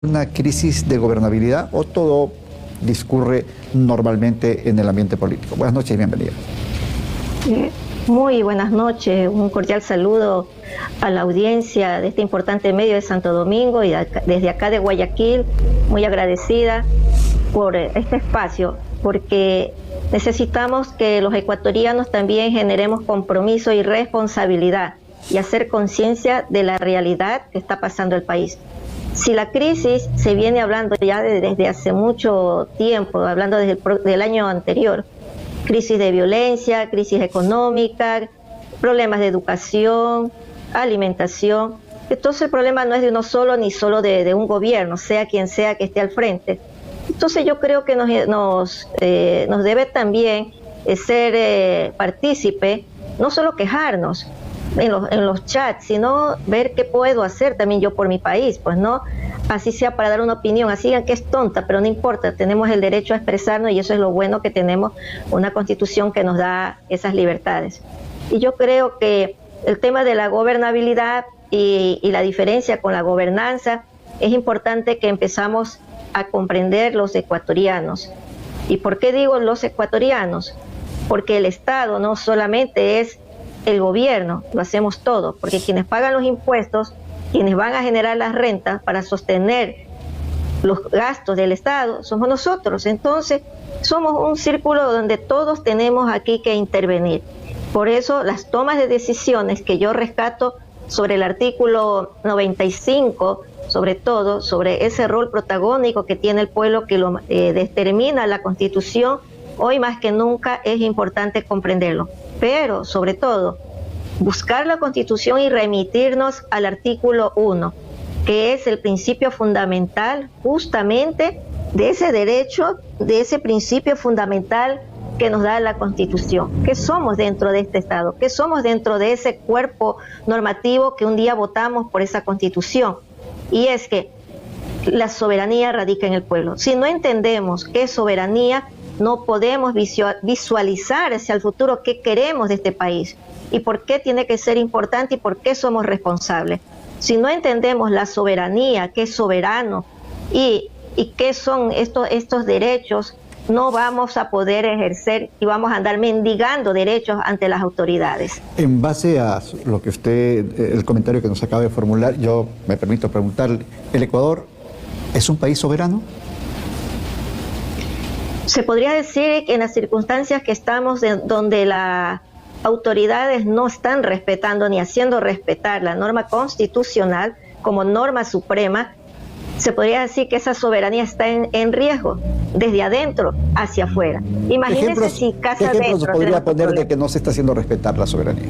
¿Una crisis de gobernabilidad o todo discurre normalmente en el ambiente político? Buenas noches y bienvenida. Muy buenas noches, un cordial saludo a la audiencia de este importante medio de Santo Domingo y desde acá de Guayaquil, muy agradecida por este espacio, porque necesitamos que los ecuatorianos también generemos compromiso y responsabilidad y hacer conciencia de la realidad que está pasando el país. Si la crisis se viene hablando ya desde hace mucho tiempo, hablando desde del año anterior, crisis de violencia, crisis económica, problemas de educación, alimentación. Entonces el problema no es de uno solo ni solo de un gobierno, sea quien sea que esté al frente. Entonces yo creo que nos debe también ser partícipe, no solo quejarnos en los chats, sino ver qué puedo hacer también yo por mi país, pues no, así sea para dar una opinión, así digan que es tonta, pero no importa, tenemos el derecho a expresarnos y eso es lo bueno, que tenemos una constitución que nos da esas libertades. Y yo creo que el tema de la gobernabilidad y la diferencia con la gobernanza, es importante que empezamos a comprender los ecuatorianos. ¿Y por qué digo los ecuatorianos? Porque el Estado no solamente es el gobierno, lo hacemos todo, porque quienes pagan los impuestos, quienes van a generar las rentas para sostener los gastos del Estado, somos nosotros. Entonces, somos un círculo donde todos tenemos aquí que intervenir. Por eso, las tomas de decisiones que yo rescato sobre el artículo 95, sobre todo, sobre ese rol protagónico que tiene el pueblo, que lo determina la Constitución, hoy más que nunca es importante comprenderlo. Pero, sobre todo, buscar la Constitución y remitirnos al artículo 1, que es el principio fundamental justamente de ese derecho, de ese principio fundamental que nos da la Constitución. ¿Qué somos dentro de este Estado? ¿Qué somos dentro de ese cuerpo normativo que un día votamos por esa Constitución? Y es que la soberanía radica en el pueblo. Si no entendemos qué es soberanía, no podemos visualizar hacia el futuro qué queremos de este país y por qué tiene que ser importante y por qué somos responsables. Si no entendemos la soberanía, qué es soberano y qué son estos derechos, no vamos a poder ejercer y vamos a andar mendigando derechos ante las autoridades. En base a lo que usted, el comentario que nos acaba de formular, yo me permito preguntarle, ¿el Ecuador es un país soberano? Se podría decir que en las circunstancias que estamos, donde las autoridades no están respetando ni haciendo respetar la norma constitucional como norma suprema, se podría decir que esa soberanía está en riesgo, desde adentro hacia afuera. Imagínense si casa adentro... ¿Qué ejemplos se podría poner de que no se está haciendo respetar la soberanía?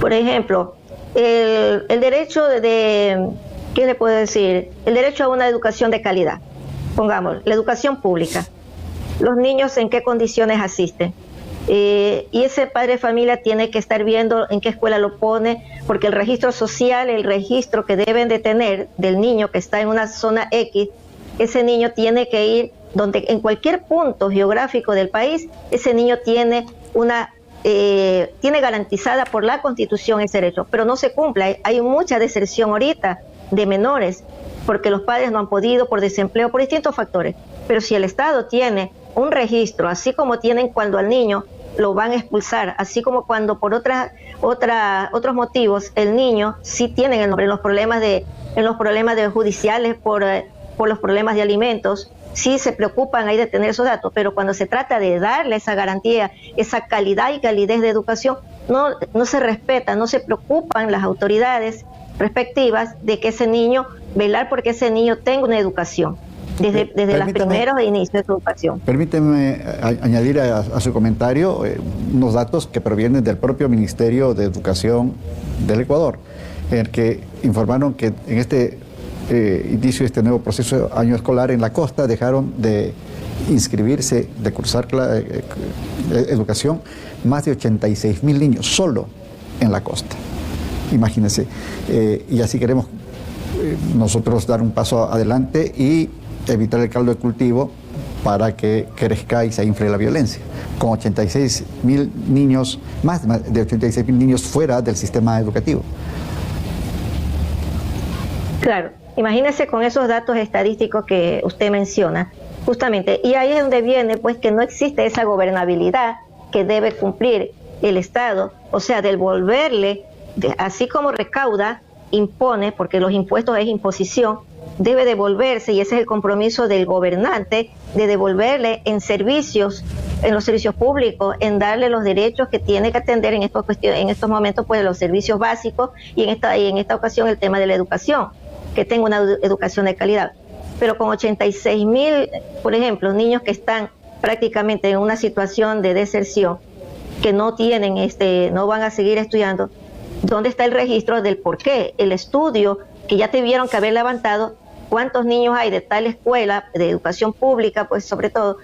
Por ejemplo, el derecho ¿qué le puedo decir? El derecho a una educación de calidad. Pongamos, la educación pública, los niños en qué condiciones asisten, y ese padre de familia tiene que estar viendo en qué escuela lo pone, porque el registro social, el registro que deben de tener del niño que está en una zona X, ese niño tiene que ir donde en cualquier punto geográfico del país, ese niño tiene tiene garantizada por la Constitución ese derecho, pero no se cumple. Hay mucha deserción ahorita de menores, porque los padres no han podido, por desempleo, por distintos factores. Pero si el Estado tiene un registro, así como tienen cuando al niño lo van a expulsar, así como cuando por otros motivos el niño sí tienen el nombre, en los problemas de judiciales, por los problemas de alimentos, sí se preocupan ahí de tener esos datos, pero cuando se trata de darle esa garantía, esa calidad y calidez de educación, no se respeta, no se preocupan las autoridades respectivas de que ese niño, velar porque ese niño tenga una educación, desde los primeros inicios de su educación. Permíteme añadir a su comentario unos datos que provienen del propio Ministerio de Educación del Ecuador, en el que informaron que en este inicio de este nuevo proceso de año escolar en la costa dejaron de inscribirse, de cursar educación, más de 86.000 niños solo en la costa. Imagínense, y así queremos nosotros dar un paso adelante y evitar el caldo de cultivo para que crezca y se infle la violencia. Con 86.000 niños, más de 86.000 niños fuera del sistema educativo. Claro. Imagínese con esos datos estadísticos que usted menciona, justamente, y ahí es donde viene pues que no existe esa gobernabilidad que debe cumplir el Estado, o sea, devolverle, así como recauda, impone, porque los impuestos es imposición, debe devolverse, y ese es el compromiso del gobernante, de devolverle en servicios, en los servicios públicos, en darle los derechos que tiene que atender en estos momentos, pues los servicios básicos, y en esta ocasión el tema de la educación, que tenga una educación de calidad. Pero con 86,000, por ejemplo, niños que están prácticamente en una situación de deserción, que no tienen, no van a seguir estudiando, ¿dónde está el registro del por qué? El estudio que ya tuvieron que haber levantado, cuántos niños hay de tal escuela, de educación pública, pues sobre todo,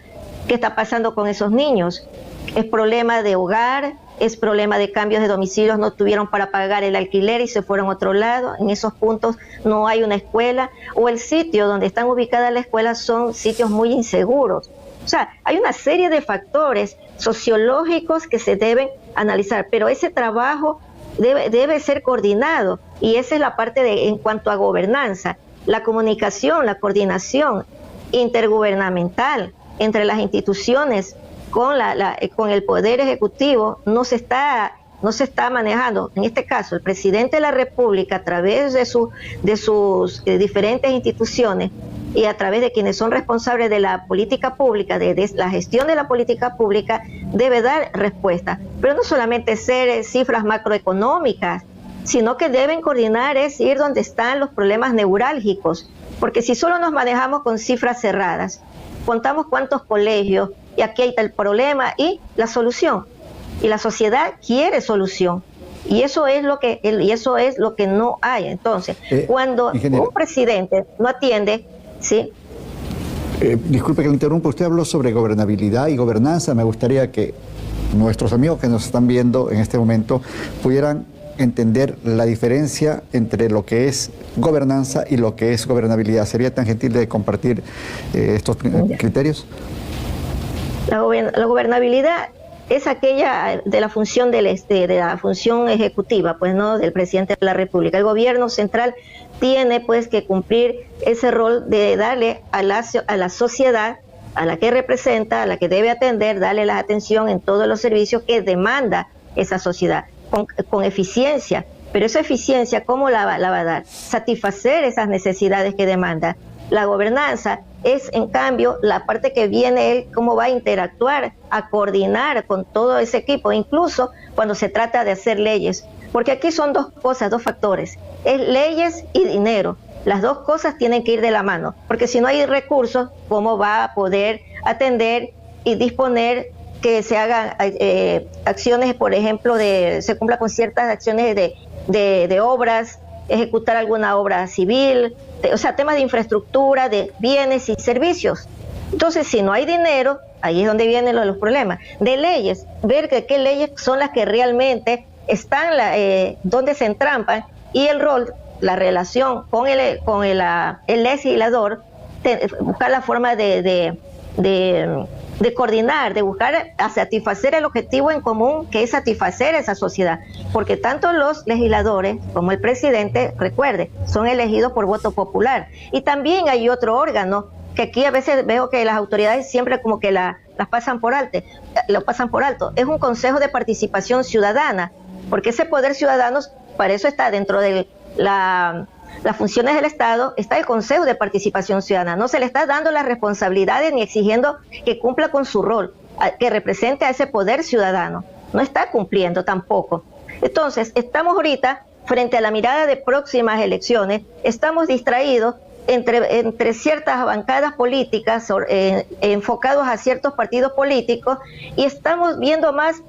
¿qué está pasando con esos niños? ¿Es problema de hogar? ¿Es problema de cambios de domicilios? ¿No tuvieron para pagar el alquiler y se fueron a otro lado? En esos puntos no hay una escuela, o el sitio donde están ubicadas las escuelas son sitios muy inseguros. O sea, hay una serie de factores sociológicos que se deben analizar, pero ese trabajo debe ser coordinado, y esa es la parte en cuanto a gobernanza, la comunicación, la coordinación intergubernamental entre las instituciones con el Poder Ejecutivo no se está manejando. En este caso, el presidente de la República, a través de sus diferentes instituciones y a través de quienes son responsables de la política pública, de la gestión de la política pública, debe dar respuesta. Pero no solamente ser cifras macroeconómicas, sino que deben coordinar, es ir donde están los problemas neurálgicos, porque si solo nos manejamos con cifras cerradas, contamos cuántos colegios, y aquí hay el problema y la solución, y la sociedad quiere solución, y eso es lo que no hay. Entonces, cuando un presidente no atiende, ¿sí? Disculpe que le interrumpa, usted habló sobre gobernabilidad y gobernanza. Me gustaría que nuestros amigos que nos están viendo en este momento pudieran entender la diferencia entre lo que es gobernanza y lo que es gobernabilidad. ¿Sería tan gentil de compartir estos criterios? La gobernabilidad es aquella de la función de la función ejecutiva, pues no, del presidente de la República. El gobierno central tiene pues que cumplir ese rol de darle a la sociedad, a la que representa, a la que debe atender, darle la atención en todos los servicios que demanda esa sociedad, con eficiencia. Pero esa eficiencia, ¿cómo la va a dar? Satisfacer esas necesidades que demanda. La gobernanza es, en cambio, la parte que viene él, cómo va a interactuar, a coordinar con todo ese equipo, incluso cuando se trata de hacer leyes. Porque aquí son dos cosas, dos factores, es leyes y dinero. Las dos cosas tienen que ir de la mano, porque si no hay recursos, ¿cómo va a poder atender y disponer que se hagan acciones, por ejemplo, se cumpla con ciertas acciones de obras, ejecutar alguna obra civil, o sea, temas de infraestructura, de bienes y servicios? Entonces, si no hay dinero, ahí es donde vienen los problemas. De leyes, ver qué leyes son las que realmente están, donde se entrampan, y el rol, la relación con el legislador, buscar la forma de coordinar, de buscar a satisfacer el objetivo en común, que es satisfacer a esa sociedad, porque tanto los legisladores como el presidente, recuerde, son elegidos por voto popular. Y también hay otro órgano que aquí a veces veo que las autoridades siempre como que las pasan por alto, lo pasan por alto. Es un Consejo de Participación Ciudadana, porque ese poder ciudadano, para eso está dentro de las funciones del Estado, está el Consejo de Participación Ciudadana. No se le está dando las responsabilidades ni exigiendo que cumpla con su rol, que represente a ese poder ciudadano. No está cumpliendo tampoco. Entonces, estamos ahorita frente a la mirada de próximas elecciones, estamos distraídos entre ciertas bancadas políticas enfocados a ciertos partidos políticos, y estamos viendo más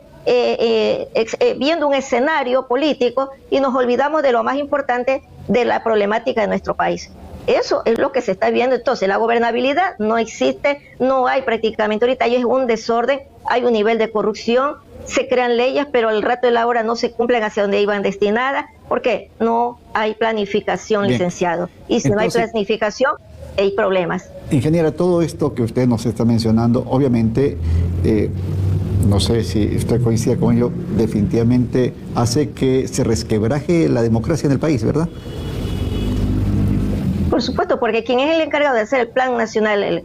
viendo un escenario político, y nos olvidamos de lo más importante, de la problemática de nuestro país. Eso es lo que se está viendo. Entonces, la gobernabilidad no existe, no hay prácticamente ahorita, hay un desorden, hay un nivel de corrupción, se crean leyes, pero al rato de la hora no se cumplen hacia donde iban destinadas, porque no hay planificación, Bien. Licenciado. Y si Entonces, no hay planificación, hay problemas. Ingeniera, todo esto que usted nos está mencionando, obviamente, no sé si usted coincide con ello, definitivamente hace que se resquebraje la democracia en el país, ¿verdad? Por supuesto, porque quien es el encargado de hacer el plan nacional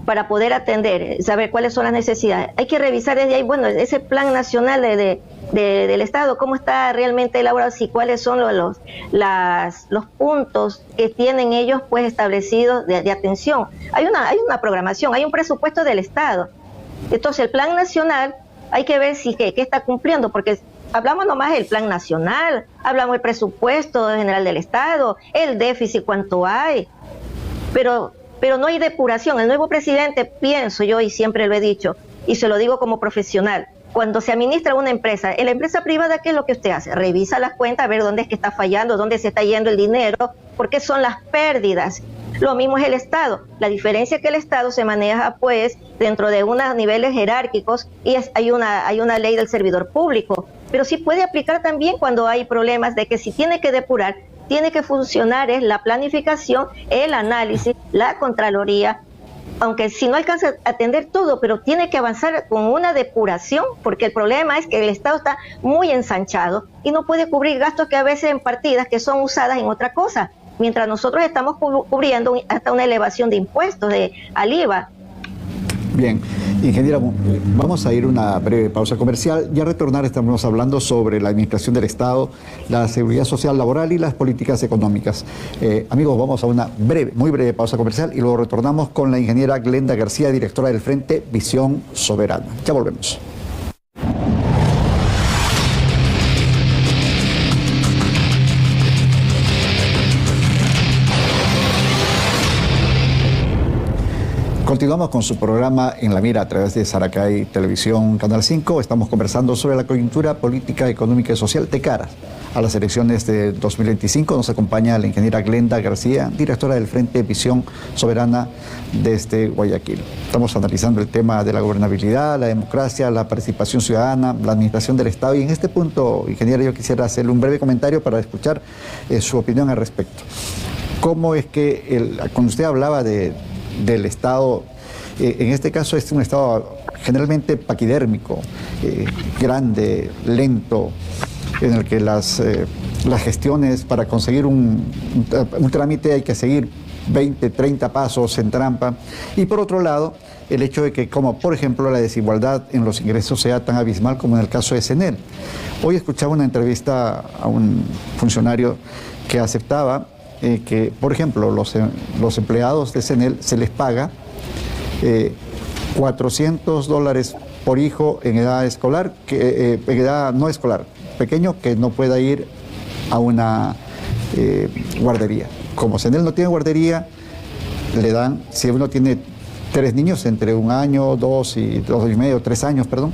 para poder atender, saber cuáles son las necesidades, hay que revisar desde ahí, bueno, ese plan nacional del Estado, cómo está realmente elaborado, y cuáles son los puntos que tienen ellos pues establecidos de atención. Hay una programación, hay un presupuesto del Estado. Entonces el plan nacional hay que ver si que está cumpliendo, porque hablamos nomás del plan nacional, hablamos del presupuesto general del Estado, el déficit, cuánto hay, pero no hay depuración. El nuevo presidente, pienso yo, y siempre lo he dicho, y se lo digo como profesional, cuando se administra una empresa, en la empresa privada, ¿qué es lo que usted hace? Revisa las cuentas, a ver dónde es que está fallando, dónde se está yendo el dinero, por qué son las pérdidas. Lo mismo es el Estado. La diferencia es que el Estado se maneja pues dentro de unos niveles jerárquicos y hay una ley del servidor público, pero sí puede aplicar también cuando hay problemas de que si tiene que depurar, tiene que funcionar es la planificación, el análisis, la Contraloría, aunque si no alcanza a atender todo, pero tiene que avanzar con una depuración, porque el problema es que el Estado está muy ensanchado y no puede cubrir gastos que a veces en partidas que son usadas en otra cosa, mientras nosotros estamos cubriendo hasta una elevación de impuestos al IVA. Bien, ingeniera, vamos a ir a una breve pausa comercial y a retornar estamos hablando sobre la administración del Estado, la seguridad social laboral y las políticas económicas. Amigos, vamos a una muy breve pausa comercial y luego retornamos con la ingeniera Glenda García, directora del Frente Visión Soberana. Ya volvemos. Continuamos con su programa En la Mira a través de Saracay Televisión Canal 5. Estamos conversando sobre la coyuntura política, económica y social de cara a las elecciones de 2025. Nos acompaña la ingeniera Glenda García, directora del Frente Visión Soberana desde Guayaquil. Estamos analizando el tema de la gobernabilidad, la democracia, la participación ciudadana, la administración del Estado. Y en este punto, ingeniera, yo quisiera hacerle un breve comentario para escuchar su opinión al respecto. ¿Cómo es que, cuando usted hablaba del Estado, en este caso es un Estado generalmente paquidérmico, grande, lento, en el que las gestiones para conseguir un trámite hay que seguir 20, 30 pasos en trampa, y por otro lado, el hecho de que, como por ejemplo la desigualdad en los ingresos sea tan abismal como en el caso de CNEL. Hoy escuchaba una entrevista a un funcionario que aceptaba que, por ejemplo, los empleados de CNEL se les paga $400 por hijo en edad escolar, en edad no escolar, pequeño, que no pueda ir a una guardería. Como CNEL no tiene guardería, le dan, si uno tiene 3 niños entre 1 año, 2 y 2 y medio, 3 años, perdón,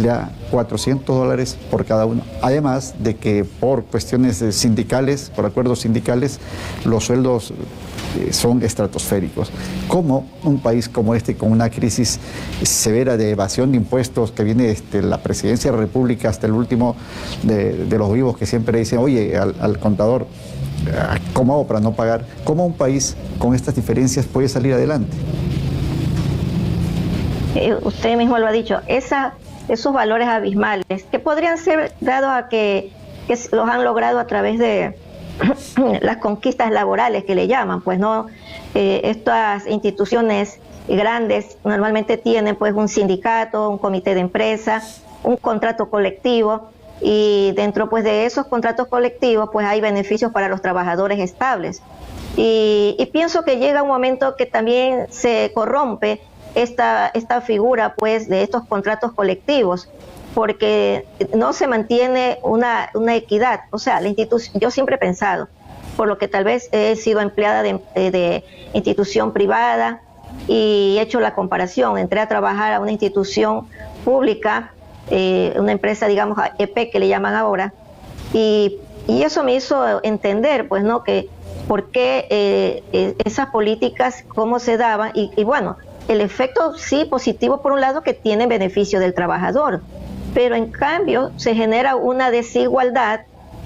le da $400 por cada uno. Además de que por cuestiones sindicales, por acuerdos sindicales, los sueldos son estratosféricos. ¿Cómo un país como este, con una crisis severa de evasión de impuestos que viene desde la presidencia de la República hasta el último de los vivos, que siempre dicen, oye, al contador, ¿cómo hago para no pagar? ¿Cómo un país con estas diferencias puede salir adelante? Usted mismo lo ha dicho, esos valores abismales que podrían ser dados a que los han logrado a través de las conquistas laborales que le llaman, pues no, estas instituciones grandes normalmente tienen pues un sindicato, un comité de empresa, un contrato colectivo, y dentro pues de esos contratos colectivos pues hay beneficios para los trabajadores estables, y pienso que llega un momento que también se corrompe esta figura pues de estos contratos colectivos, porque no se mantiene una equidad. O sea, la institución, yo siempre he pensado, por lo que tal vez he sido empleada de institución privada y he hecho la comparación, entré a trabajar a una institución pública, una empresa, digamos, EP que le llaman ahora, y eso me hizo entender, pues, ¿no?, que por qué esas políticas, cómo se daban, y bueno, el efecto sí positivo por un lado, que tiene beneficio del trabajador, pero en cambio se genera una desigualdad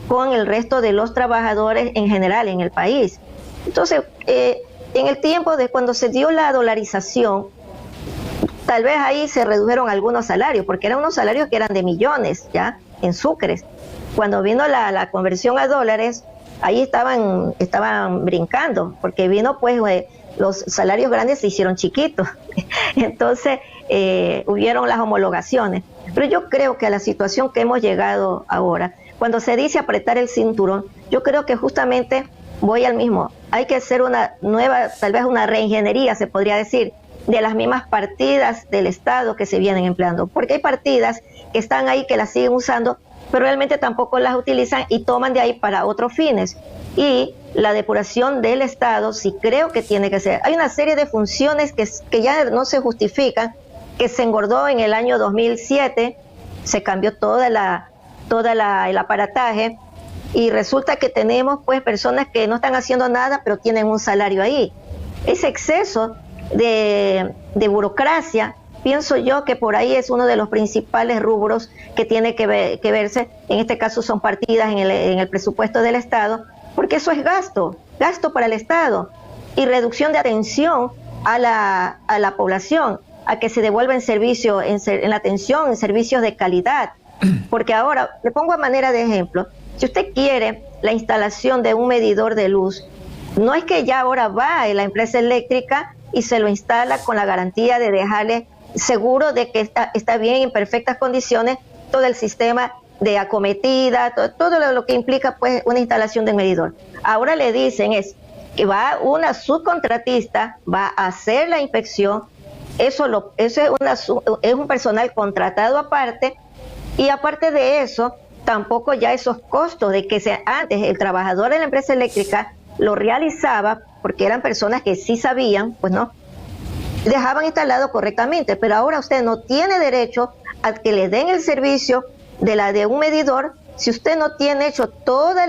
con el resto de los trabajadores en general en el país. Entonces, en el tiempo de cuando se dio la dolarización, tal vez ahí se redujeron algunos salarios, porque eran unos salarios que eran de millones, ya, en sucres. Cuando vino la conversión a dólares, ahí estaban brincando, porque vino pues los salarios grandes se hicieron chiquitos, entonces hubieron las homologaciones. Pero yo creo que a la situación que hemos llegado ahora, cuando se dice apretar el cinturón, yo creo que justamente voy al mismo, hay que hacer una nueva, tal vez una reingeniería, se podría decir, de las mismas partidas del Estado que se vienen empleando, porque hay partidas que están ahí, que las siguen usando, pero realmente tampoco las utilizan y toman de ahí para otros fines. Y la depuración del Estado sí creo que tiene que ser. Hay una serie de funciones que ya no se justifican, que se engordó en el año 2007, se cambió toda el aparataje, y resulta que tenemos pues personas que no están haciendo nada, pero tienen un salario ahí. Ese exceso de burocracia, pienso yo que por ahí es uno de los principales rubros que tiene que verse. En este caso son partidas en el presupuesto del Estado, porque eso es gasto para el Estado, y reducción de atención a la población, a que se devuelva en servicio, en la atención, en servicios de calidad. Porque ahora, le pongo a manera de ejemplo, si usted quiere la instalación de un medidor de luz, no es que ya ahora va a la empresa eléctrica y se lo instala con la garantía de dejarle seguro de que está bien, en perfectas condiciones, todo el sistema de acometida, todo lo que implica pues una instalación de medidor. Ahora le dicen que va una subcontratista, va a hacer la inspección, eso es un personal contratado aparte, y aparte de eso, tampoco ya esos costos de que antes el trabajador de la empresa eléctrica lo realizaba, porque eran personas que sí sabían, pues no, dejaban instalado correctamente, pero ahora usted no tiene derecho a que le den el servicio de un medidor si usted no tiene hecho toda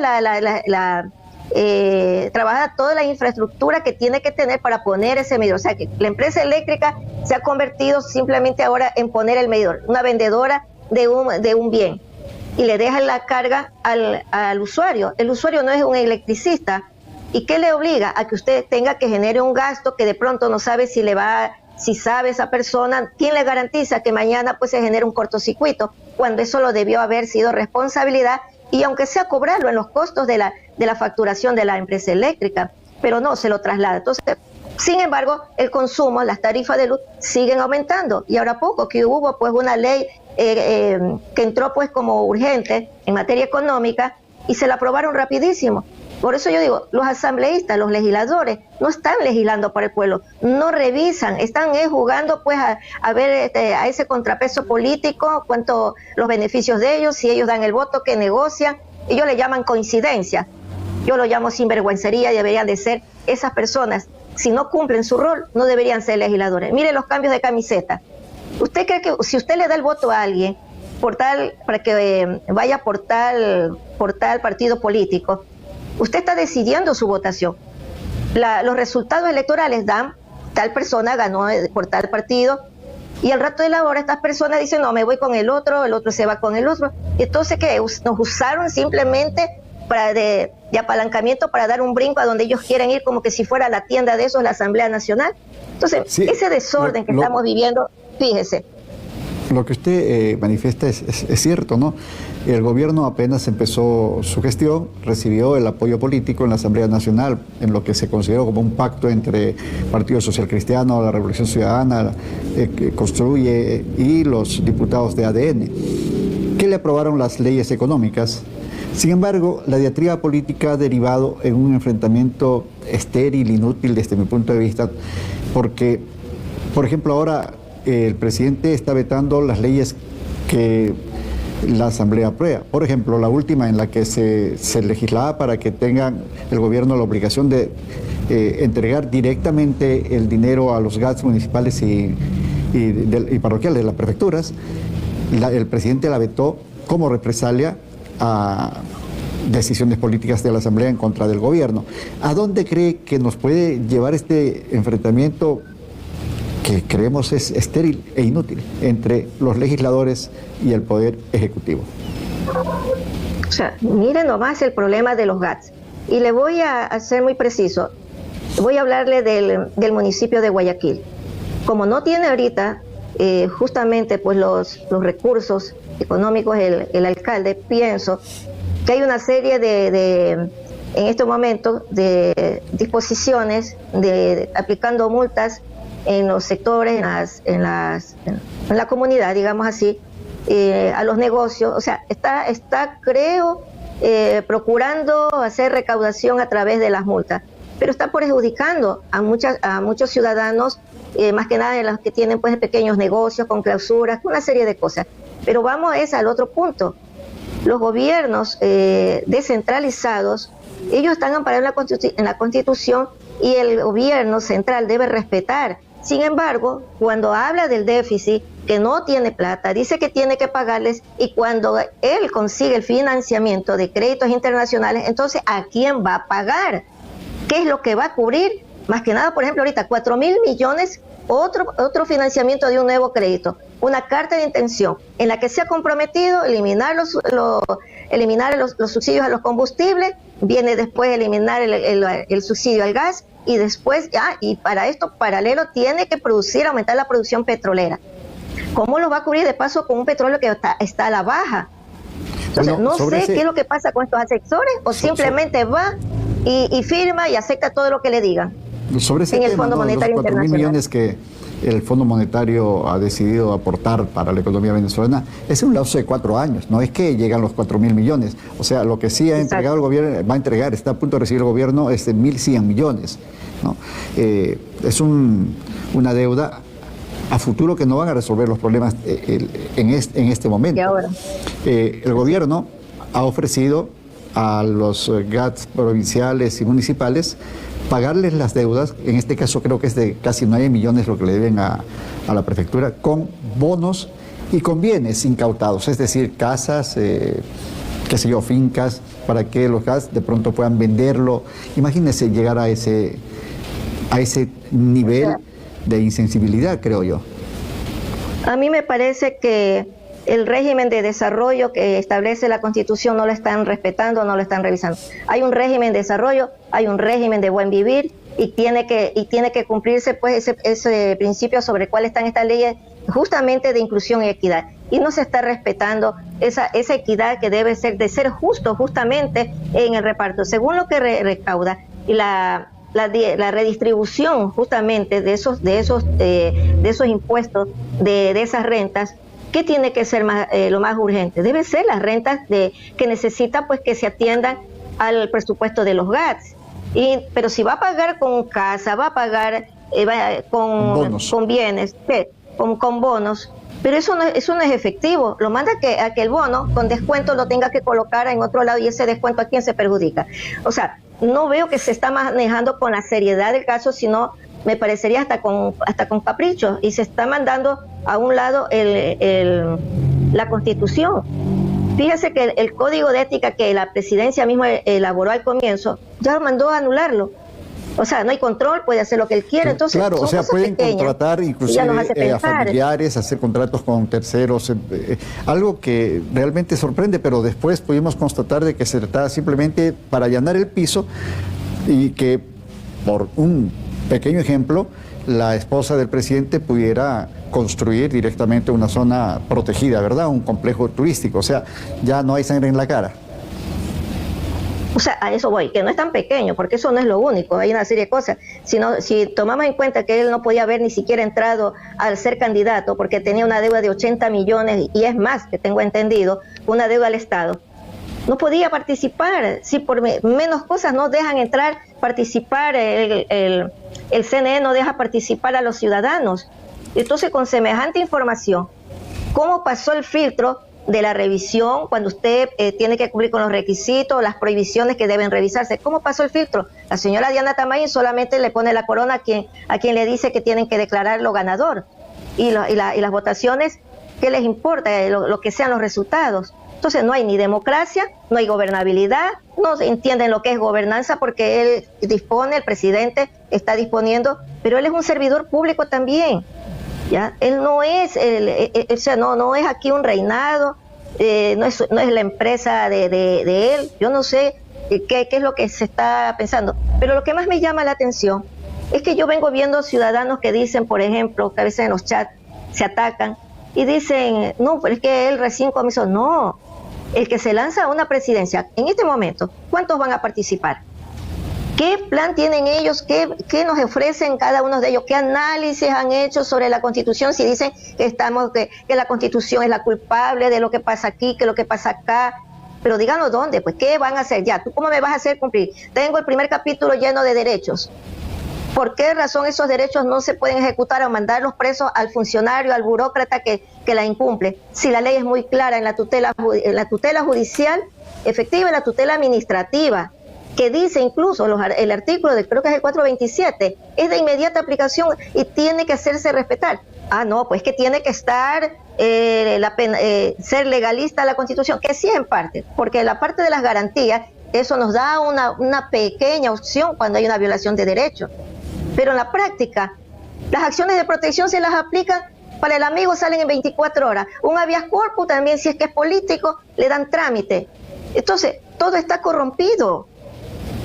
trabajar toda la infraestructura que tiene que tener para poner ese medidor. O sea que la empresa eléctrica se ha convertido simplemente ahora en poner el medidor, una vendedora de un bien, y le dejan la carga al usuario. El usuario no es un electricista. ¿Y qué le obliga? A que usted tenga que generar un gasto que de pronto no sabe si sabe esa persona, ¿quién le garantiza que mañana pues se genere un cortocircuito? Cuando eso lo debió haber sido responsabilidad, y aunque sea cobrarlo en los costos de la facturación de la empresa eléctrica, pero no, se lo traslada. Entonces, sin embargo, el consumo, las tarifas de luz siguen aumentando, y ahora poco que hubo pues una ley que entró pues como urgente en materia económica, y se la aprobaron rapidísimo. Por eso yo digo, los asambleístas, los legisladores, no están legislando para el pueblo, no revisan, están jugando pues a ver a ese contrapeso político, cuánto los beneficios de ellos, si ellos dan el voto, que negocian. Ellos le llaman coincidencia, yo lo llamo sinvergüencería, y deberían de ser esas personas, si no cumplen su rol, no deberían ser legisladores. Mire los cambios de camiseta. ¿Usted cree que si usted le da el voto a alguien para que vaya por tal partido político, usted está decidiendo su votación? Los resultados electorales dan, tal persona ganó por tal partido, y al rato de la hora estas personas dicen, no, me voy con el otro se va con el otro. Y entonces, ¿qué? Nos usaron simplemente de apalancamiento para dar un brinco a donde ellos quieren ir, como que si fuera la tienda de esos, la Asamblea Nacional. Entonces, sí, ese desorden que estamos viviendo, fíjese. Lo que usted manifiesta es cierto, ¿no? El gobierno apenas empezó su gestión, recibió el apoyo político en la Asamblea Nacional, en lo que se consideró como un pacto entre Partido Social Cristiano, la Revolución Ciudadana, que construye, y los diputados de ADN, que le aprobaron las leyes económicas. Sin embargo, la diatriba política ha derivado en un enfrentamiento estéril, inútil desde mi punto de vista, porque, por ejemplo, ahora el presidente está vetando las leyes que la Asamblea aprueba. Por ejemplo, la última, en la que se legislaba para que tengan el gobierno la obligación de entregar directamente el dinero a los GATS municipales y parroquiales de las prefecturas. El presidente la vetó como represalia a decisiones políticas de la Asamblea en contra del gobierno. ¿A dónde cree que nos puede llevar este enfrentamiento, que creemos es estéril e inútil, entre los legisladores y el Poder Ejecutivo? O sea, miren nomás el problema de los GATS. Y le voy a ser muy preciso. Voy a hablarle del municipio de Guayaquil. Como no tiene ahorita justamente pues los recursos económicos el alcalde, pienso que hay una serie de en este momento de disposiciones, aplicando multas en los sectores, en la comunidad, digamos así, a los negocios. O sea, está creo, procurando hacer recaudación a través de las multas, pero está perjudicando a muchos ciudadanos, más que nada de los que tienen pues pequeños negocios con clausuras, una serie de cosas. Pero vamos al otro punto. Los gobiernos descentralizados, ellos están amparados en la Constitución y el gobierno central debe respetar. Sin embargo, cuando habla del déficit, que no tiene plata, dice que tiene que pagarles, y cuando él consigue el financiamiento de créditos internacionales, entonces ¿a quién va a pagar? ¿Qué es lo que va a cubrir? Más que nada, por ejemplo, ahorita 4.000 millones, otro financiamiento de un nuevo crédito, una carta de intención en la que se ha comprometido eliminar los subsidios a los combustibles, viene después eliminar el subsidio al gas, y después y para esto paralelo tiene que aumentar la producción petrolera. ¿Cómo lo va a cubrir de paso con un petróleo que está a la baja? Entonces, no sé qué es lo que pasa con estos asesores, o simplemente va y firma y acepta todo lo que le digan. Sobre ese en el tema, Fondo Monetario los 4.000 millones que el Fondo Monetario ha decidido aportar para la economía venezolana, es un lapso de 4 años, no es que llegan los 4.000 millones. O sea, lo que sí ha entregado el gobierno, va a entregar, está a punto de recibir el gobierno, es de 1.100 millones, ¿no? Es una deuda a futuro que no van a resolver los problemas en este momento. ¿Y ahora? El gobierno ha ofrecido a los GATS provinciales y municipales pagarles las deudas, en este caso creo que es de casi 9 millones lo que le deben a la prefectura, con bonos y con bienes incautados, es decir, casas, qué sé yo, fincas, para que los GATS de pronto puedan venderlo. Imagínense llegar a ese nivel de insensibilidad, creo yo. A mí me parece que el régimen de desarrollo que establece la Constitución no lo están respetando, no lo están revisando. Hay un régimen de desarrollo, hay un régimen de buen vivir, y tiene que cumplirse pues ese principio sobre el cual están estas leyes justamente de inclusión y equidad. Y no se está respetando esa equidad que debe ser de ser justo justamente en el reparto, según lo que recauda, y la redistribución justamente de esos impuestos, de esas rentas. ¿Qué tiene que ser lo más urgente? Debe ser las rentas que necesita pues que se atiendan al presupuesto de los GATS. Pero si va a pagar con casa, va a pagar con bienes, con bonos, pero eso no es efectivo. Lo manda a que el bono con descuento lo tenga que colocar en otro lado, y ese descuento ¿a quién se perjudica? O sea, no veo que se está manejando con la seriedad del caso, sino me parecería hasta con capricho, y se está mandando a un lado la Constitución. Fíjese que el código de ética que la presidencia misma elaboró al comienzo, ya lo mandó a anularlo. O sea, no hay control, puede hacer lo que él quiere. Entonces, claro, o sea, pueden contratar inclusive a familiares, hacer contratos con terceros, algo que realmente sorprende, pero después pudimos constatar de que se trataba simplemente para allanar el piso, y que por un pequeño ejemplo, la esposa del presidente pudiera construir directamente una zona protegida, ¿verdad? Un complejo turístico, o sea, ya no hay sangre en la cara. O sea, a eso voy, que no es tan pequeño, porque eso no es lo único, hay una serie de cosas. Si tomamos en cuenta que él no podía haber ni siquiera entrado al ser candidato porque tenía una deuda de 80 millones, y es más, que tengo entendido, una deuda al Estado, no podía participar. Si por menos cosas no dejan participar, el CNE no deja participar a los ciudadanos. Entonces, con semejante información, ¿cómo pasó el filtro de la revisión cuando usted tiene que cumplir con los requisitos, las prohibiciones que deben revisarse? ¿Cómo pasó el filtro? La señora Diana Tamay solamente le pone la corona a quien le dice que tienen que declararlo ganador, y las votaciones, ¿qué les importa? Lo que sean los resultados. Entonces no hay ni democracia, no hay gobernabilidad, no entienden lo que es gobernanza, porque él dispone, el presidente está disponiendo, pero él es un servidor público también. ¿Ya? Él no es, no es aquí un reinado, no es la empresa de él. Yo no sé qué es lo que se está pensando, pero lo que más me llama la atención es que yo vengo viendo ciudadanos que dicen, por ejemplo, que a veces en los chats se atacan y dicen, no, pero es que él recién comenzó. No, el que se lanza a una presidencia en este momento, ¿cuántos van a participar? ¿Qué plan tienen ellos? ¿Qué nos ofrecen cada uno de ellos? ¿Qué análisis han hecho sobre la Constitución? Si dicen que la Constitución es la culpable de lo que pasa aquí, que lo que pasa acá. Pero díganos dónde, pues, ¿qué van a hacer ya? ¿Tú cómo me vas a hacer cumplir? Tengo el primer capítulo lleno de derechos. ¿Por qué razón esos derechos no se pueden ejecutar o mandar los presos al funcionario, al burócrata que la incumple? Si la ley es muy clara en la tutela judicial efectiva y la tutela administrativa, que dice incluso el artículo creo que es el 427, es de inmediata aplicación y tiene que hacerse respetar. Ah, no, pues que tiene que estar ser legalista la Constitución, que sí en parte, porque la parte de las garantías, eso nos da una pequeña opción cuando hay una violación de derechos. Pero en la práctica, las acciones de protección se las aplican, para el amigo salen en 24 horas. Un habeas corpus también, si es que es político, le dan trámite. Entonces, todo está corrompido.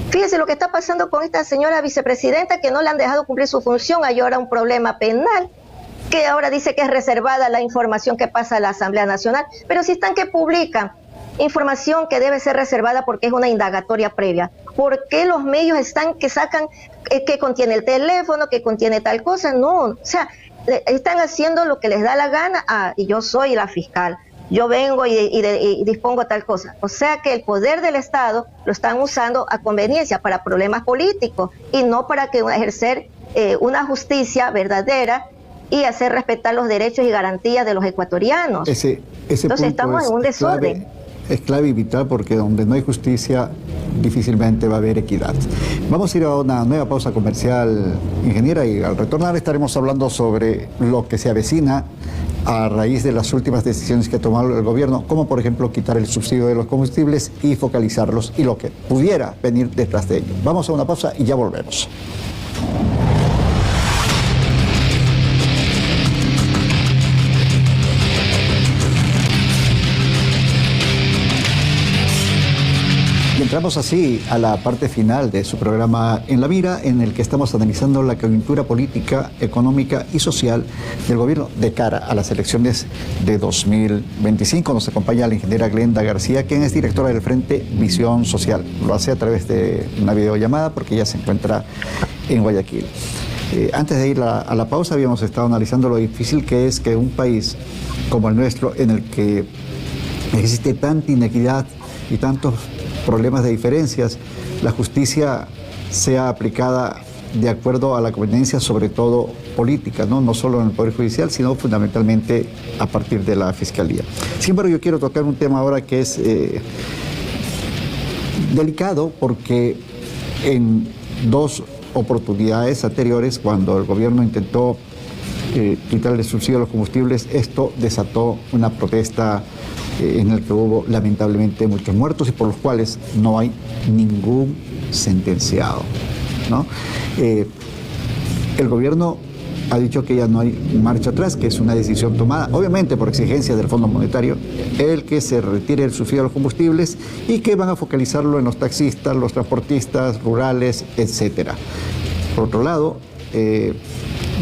Fíjese lo que está pasando con esta señora vicepresidenta, que no le han dejado cumplir su función. Hay ahora un problema penal, que ahora dice que es reservada la información que pasa a la Asamblea Nacional, pero si están que publican información que debe ser reservada porque es una indagatoria previa. ¿Por qué los medios están que sacan que contiene el teléfono, que contiene tal cosa? No, o sea, están haciendo lo que les da la gana. Ah, y yo soy la fiscal, yo vengo y dispongo tal cosa. O sea que el poder del Estado lo están usando a conveniencia para problemas políticos y no para ejercer una justicia verdadera y hacer respetar los derechos y garantías de los ecuatorianos. Entonces estamos en un desorden. Es clave y vital, porque donde no hay justicia difícilmente va a haber equidad. Vamos a ir a una nueva pausa comercial, ingeniera, y al retornar estaremos hablando sobre lo que se avecina a raíz de las últimas decisiones que ha tomado el gobierno, como por ejemplo quitar el subsidio de los combustibles y focalizarlos, y lo que pudiera venir detrás de ello. Vamos a una pausa y ya volvemos. Entramos así a la parte final de su programa En la Mira, en el que estamos analizando la coyuntura política, económica y social del gobierno de cara a las elecciones de 2025. Nos acompaña la ingeniera Glenda García, quien es directora del Frente Visión Social. Lo hace a través de una videollamada porque ella se encuentra en Guayaquil. Antes de ir a la pausa, habíamos estado analizando lo difícil que es que un país como el nuestro, en el que existe tanta inequidad y tantos problemas de diferencias, la justicia sea aplicada de acuerdo a la conveniencia, sobre todo política, no solo en el Poder Judicial, sino fundamentalmente a partir de la Fiscalía. Sin embargo, yo quiero tocar un tema ahora que es delicado, porque en dos oportunidades anteriores, cuando el gobierno intentó quitarle el subsidio a los combustibles, esto desató una protesta en el que hubo lamentablemente muchos muertos y por los cuales no hay ningún sentenciado, ¿no? El gobierno ha dicho que ya no hay marcha atrás, que es una decisión tomada, obviamente por exigencias del Fondo Monetario, el que se retire el subsidio a los combustibles y que van a focalizarlo en los taxistas, los transportistas rurales, etcétera. Por otro lado,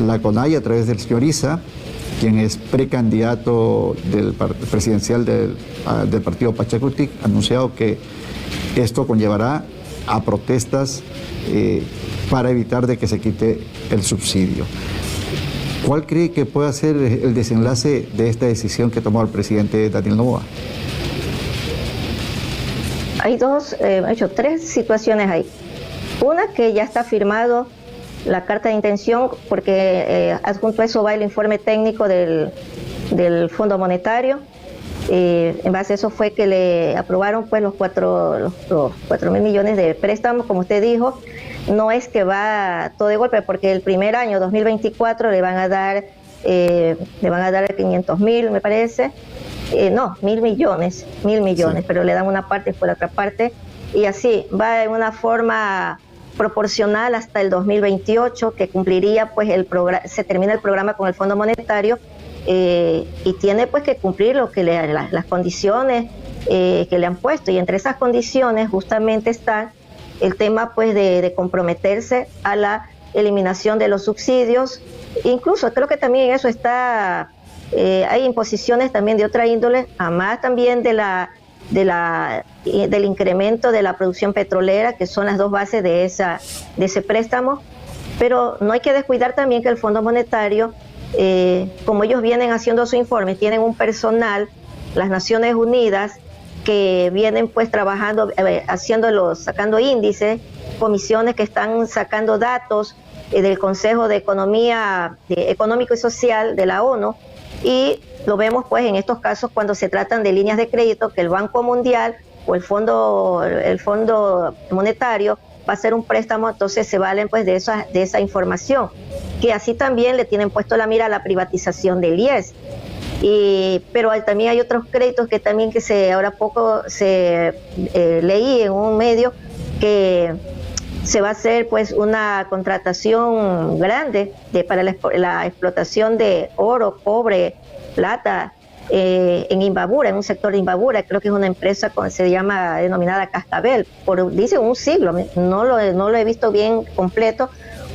la CONAIE, a través del señor Issa, quien es precandidato presidencial del partido Pachacutic, ha anunciado que esto conllevará a protestas para evitar de que se quite el subsidio. ¿Cuál cree que puede ser el desenlace de esta decisión que tomó el presidente Daniel Noboa? Hay tres situaciones ahí. Una, que ya está firmado la carta de intención, porque adjunto a eso va el informe técnico del Fondo Monetario. En base a eso fue que le aprobaron pues los 4.000 millones de préstamos, como usted dijo. No es que va todo de golpe, porque el primer año, 2024, le van a dar 500.000, me parece. No, 1.000 millones, sí. Pero le dan una parte y por la otra parte. Y así, va en una forma proporcional hasta el 2028, que cumpliría pues se termina el programa con el Fondo Monetario, y tiene pues que cumplir lo que las condiciones que le han puesto, y entre esas condiciones justamente está el tema pues de comprometerse a la eliminación de los subsidios. Incluso creo que también eso está, hay imposiciones también de otra índole, además también de la del incremento de la producción petrolera, que son las dos bases de ese préstamo. Pero no hay que descuidar también que el Fondo Monetario, como ellos vienen haciendo su informe, tienen un personal, las Naciones Unidas, que vienen pues trabajando, sacando índices, comisiones que están sacando datos del Consejo de Economía Económico y Social de la ONU, y lo vemos pues en estos casos cuando se tratan de líneas de crédito, que el Banco Mundial o el Fondo Monetario va a hacer un préstamo, entonces se valen pues de esa información, que así también le tienen puesto la mira a la privatización del IES. Pero también hay otros créditos que también ahora poco leí en un medio que se va a hacer pues una contratación grande para la explotación de oro, cobre, plata en Imbabura, en un sector de Imbabura. Creo que es una empresa denominada Cascabel, dice un siglo, no lo he visto bien completo,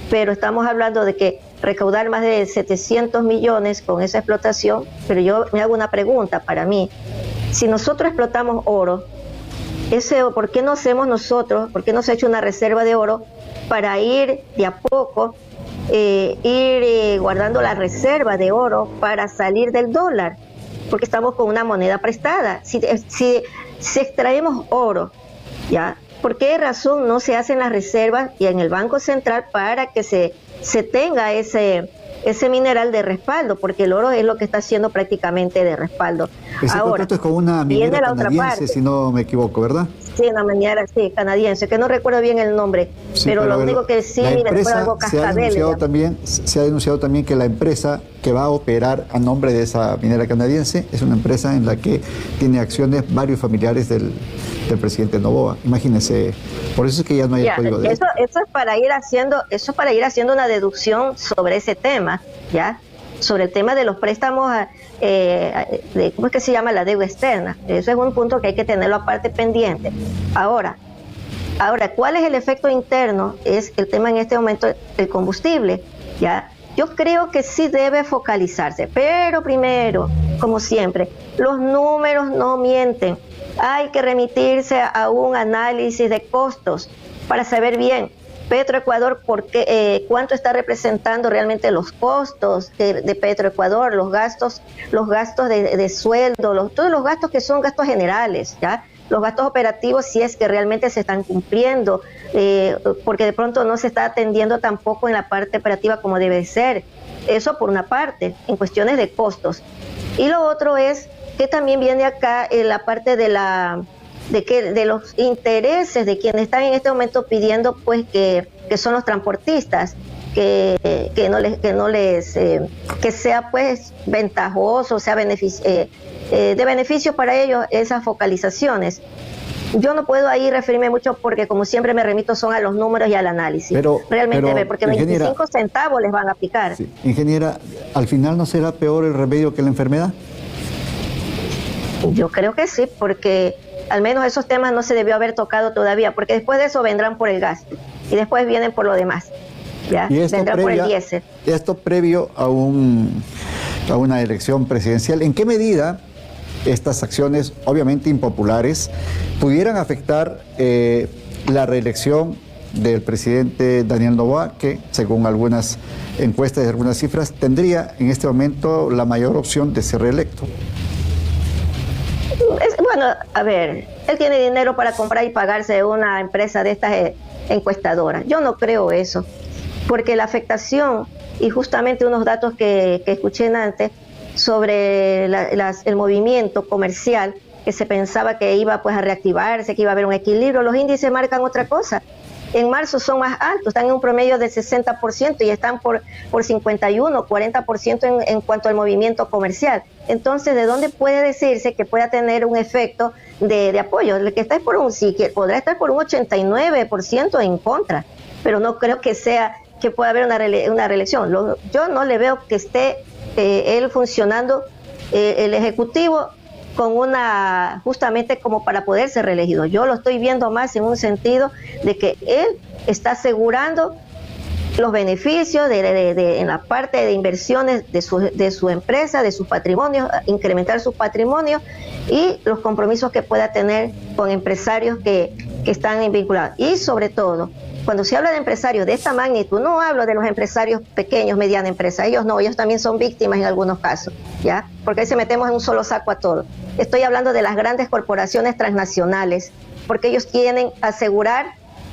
pero estamos hablando de que recaudar más de 700 millones con esa explotación. Pero yo me hago una pregunta para mí: si nosotros explotamos oro, ¿por qué no hacemos nosotros, por qué no se ha hecho una reserva de oro para ir de a poco, guardando la reserva de oro para salir del dólar? Porque estamos con una moneda prestada. Si extraemos oro, ¿ya? ¿Por qué razón no se hacen las reservas y en el Banco Central para que se tenga ese mineral de respaldo? Porque el oro es lo que está haciendo prácticamente de respaldo. Ese contrato es con una minera canadiense, si no me equivoco, ¿verdad? Sí, una minera canadiense, que no recuerdo bien el nombre, sí, pero lo único que sí, fue algo Cascabel. Se ha denunciado también que la empresa que va a operar a nombre de esa minera canadiense es una empresa en la que tiene acciones varios familiares del presidente Noboa. Imagínense, por eso es que ya no hay el código de eso es para ir haciendo una deducción sobre ese tema, ¿ya? Sobre el tema de los préstamos, ¿cómo es que se llama? La deuda externa. Eso es un punto que hay que tenerlo aparte pendiente. Ahora, ¿cuál es el efecto interno? Es el tema en este momento del combustible, ¿ya? Yo creo que sí debe focalizarse, pero primero, como siempre, los números no mienten. Hay que remitirse a un análisis de costos para saber bien Petroecuador, cuánto está representando realmente los costos de Petroecuador, los gastos de sueldo, todos los gastos que son gastos generales, ¿ya? Los gastos operativos, si es que realmente se están cumpliendo, porque de pronto no se está atendiendo tampoco en la parte operativa como debe ser. Eso por una parte, en cuestiones de costos. Y lo otro es que también viene acá en la parte de los intereses de quienes están en este momento pidiendo pues que son los transportistas, que sea pues ventajoso, sea de beneficio para ellos esas focalizaciones. Yo no puedo ahí referirme mucho porque como siempre me remito son a los números y al análisis. Porque 25 centavos les van a aplicar. Sí. Ingeniera, ¿al final no será peor el remedio que la enfermedad? Yo creo que sí, porque al menos esos temas no se debió haber tocado todavía, porque después de eso vendrán por el gas y después vienen por lo demás, ¿ya? Vendrán por el diésel. Esto previo a una elección presidencial. ¿En qué medida estas acciones, obviamente impopulares, pudieran afectar la reelección del presidente Daniel Noboa, que según algunas encuestas y algunas cifras tendría en este momento la mayor opción de ser reelecto? Bueno, a ver, él tiene dinero para comprar y pagarse una empresa de estas encuestadoras. Yo no creo eso, porque la afectación, y justamente unos datos que escuché antes sobre el movimiento comercial, que se pensaba que iba pues a reactivarse, que iba a haber un equilibrio, los índices marcan otra cosa. En marzo son más altos, están en un promedio del 60% y están por 51, 40% en cuanto al movimiento comercial. Entonces, ¿de dónde puede decirse que pueda tener un efecto de apoyo? El que está podrá estar por un 89% en contra, pero no creo que pueda haber una reelección. Yo no le veo que esté él funcionando, el Ejecutivo, justamente como para poder ser reelegido. Yo lo estoy viendo más en un sentido de que él está asegurando los beneficios en la parte de inversiones de su empresa, de sus patrimonios, incrementar sus patrimonios y los compromisos que pueda tener con empresarios que están vinculados. Y sobre todo, cuando se habla de empresarios de esta magnitud, no hablo de los empresarios pequeños, mediana empresa, ellos no, ellos también son víctimas en algunos casos, ¿ya? Porque ahí se metemos en un solo saco a todos. Estoy hablando de las grandes corporaciones transnacionales, porque ellos quieren asegurar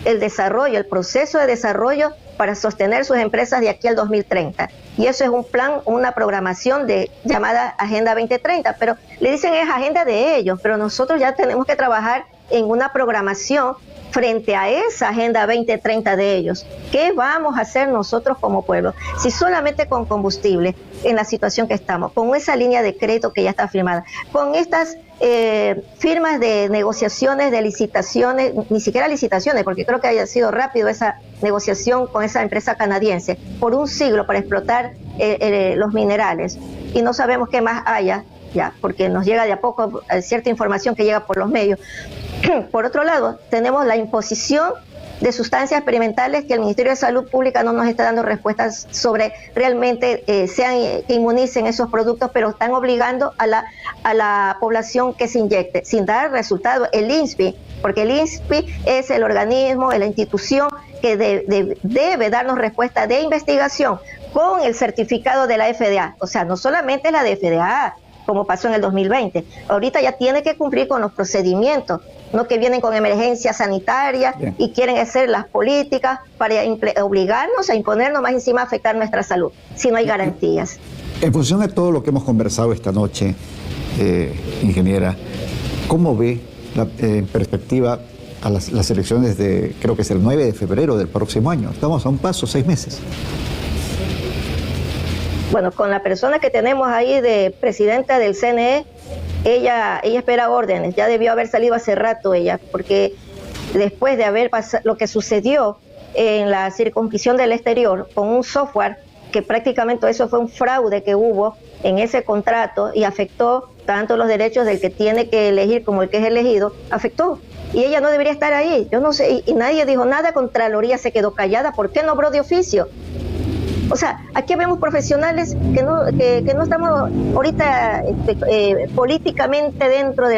el desarrollo, el proceso de desarrollo para sostener sus empresas de aquí al 2030. Y eso es un plan, una programación llamada Agenda 2030, pero le dicen es agenda de ellos, pero nosotros ya tenemos que trabajar en una programación frente a esa Agenda 2030 de ellos. ¿Qué vamos a hacer nosotros como pueblo? Si solamente con combustible, en la situación que estamos, con esa línea de crédito que ya está firmada, con estas firmas de negociaciones, de licitaciones, ni siquiera licitaciones, porque creo que haya sido rápido esa negociación con esa empresa canadiense, por un siglo para explotar los minerales, y no sabemos qué más haya, ya, porque nos llega de a poco cierta información que llega por los medios. Por otro lado, tenemos la imposición de sustancias experimentales que el Ministerio de Salud Pública no nos está dando respuestas sobre realmente que inmunicen esos productos, pero están obligando a la población que se inyecte, sin dar resultado. El INSPI, porque el INSPI es el organismo, la institución que debe darnos respuesta de investigación con el certificado de la FDA. O sea, no solamente la de FDA, como pasó en el 2020. Ahorita ya tiene que cumplir con los procedimientos, no que vienen con emergencia sanitaria. Bien. Y quieren hacer las políticas para obligarnos a imponernos más encima, afectar nuestra salud, si no hay garantías. En función de todo lo que hemos conversado esta noche, ingeniera, ¿cómo ve en perspectiva a las elecciones de, creo que es el 9 de febrero del próximo año? Estamos a un paso, 6 meses. Bueno, con la persona que tenemos ahí de presidenta del CNE, ella espera órdenes, ya debió haber salido hace rato ella, porque después de haber pasado lo que sucedió en la circunscripción del exterior con un software, que prácticamente eso fue un fraude que hubo en ese contrato y afectó tanto los derechos del que tiene que elegir como el que es elegido, afectó. Y ella no debería estar ahí, yo no sé, y nadie dijo nada, Contraloría se quedó callada. ¿Por qué no obró de oficio? O sea, aquí vemos profesionales que no estamos ahorita políticamente dentro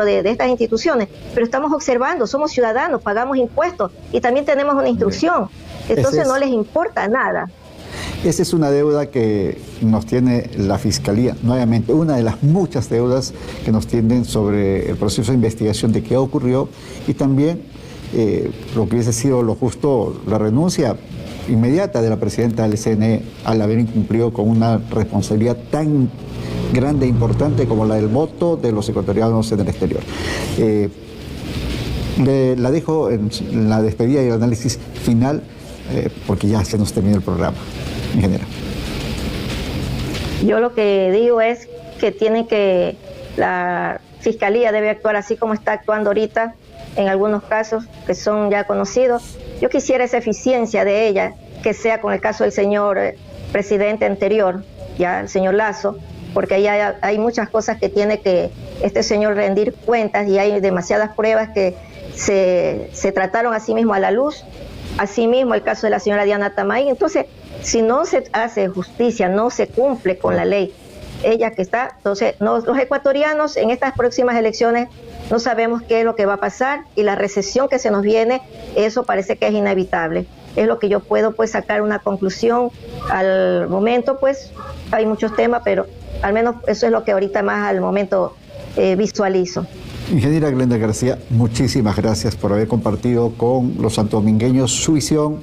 de estas instituciones, pero estamos observando, somos ciudadanos, pagamos impuestos y también tenemos una instrucción. Entonces no les importa nada. Esa es una deuda que nos tiene la Fiscalía, nuevamente, una de las muchas deudas que nos tienen sobre el proceso de investigación de qué ocurrió y también lo que hubiese sido lo justo, la renuncia inmediata de la presidenta del CNE al haber incumplido con una responsabilidad tan grande e importante como la del voto de los ecuatorianos en el exterior. La dejo en la despedida y el análisis final porque ya se nos terminó el programa, ingeniera. Yo lo que digo es que la Fiscalía debe actuar así como está actuando ahorita, en algunos casos que son ya conocidos. Yo quisiera esa eficiencia de ella, que sea con el caso del señor presidente anterior, ya el señor Lasso, porque ahí hay muchas cosas que tiene que este señor rendir cuentas y hay demasiadas pruebas que se trataron a sí mismo a la luz. Asimismo el caso de la señora Diana Tamay. Entonces, si no se hace justicia, no se cumple con la ley, ella que está, entonces los ecuatorianos en estas próximas elecciones no sabemos qué es lo que va a pasar y la recesión que se nos viene, eso parece que es inevitable. Es lo que yo puedo pues sacar una conclusión al momento, pues hay muchos temas, pero al menos eso es lo que ahorita más al momento visualizo. Ingeniera Glenda García, muchísimas gracias por haber compartido con los santodomingueños su visión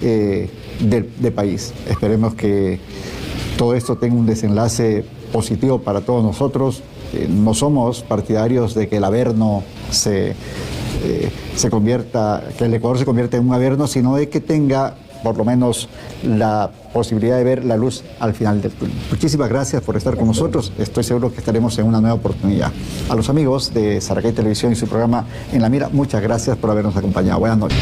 de país. Esperemos que todo esto tenga un desenlace positivo para todos nosotros. No somos partidarios de que el Averno se convierta, que el Ecuador se convierta en un Averno, sino de que tenga por lo menos la posibilidad de ver la luz al final del túnel. Muchísimas gracias por estar con nosotros. Estoy seguro que estaremos en una nueva oportunidad. A los amigos de Saracay Televisión y su programa En la Mira, muchas gracias por habernos acompañado. Buenas noches.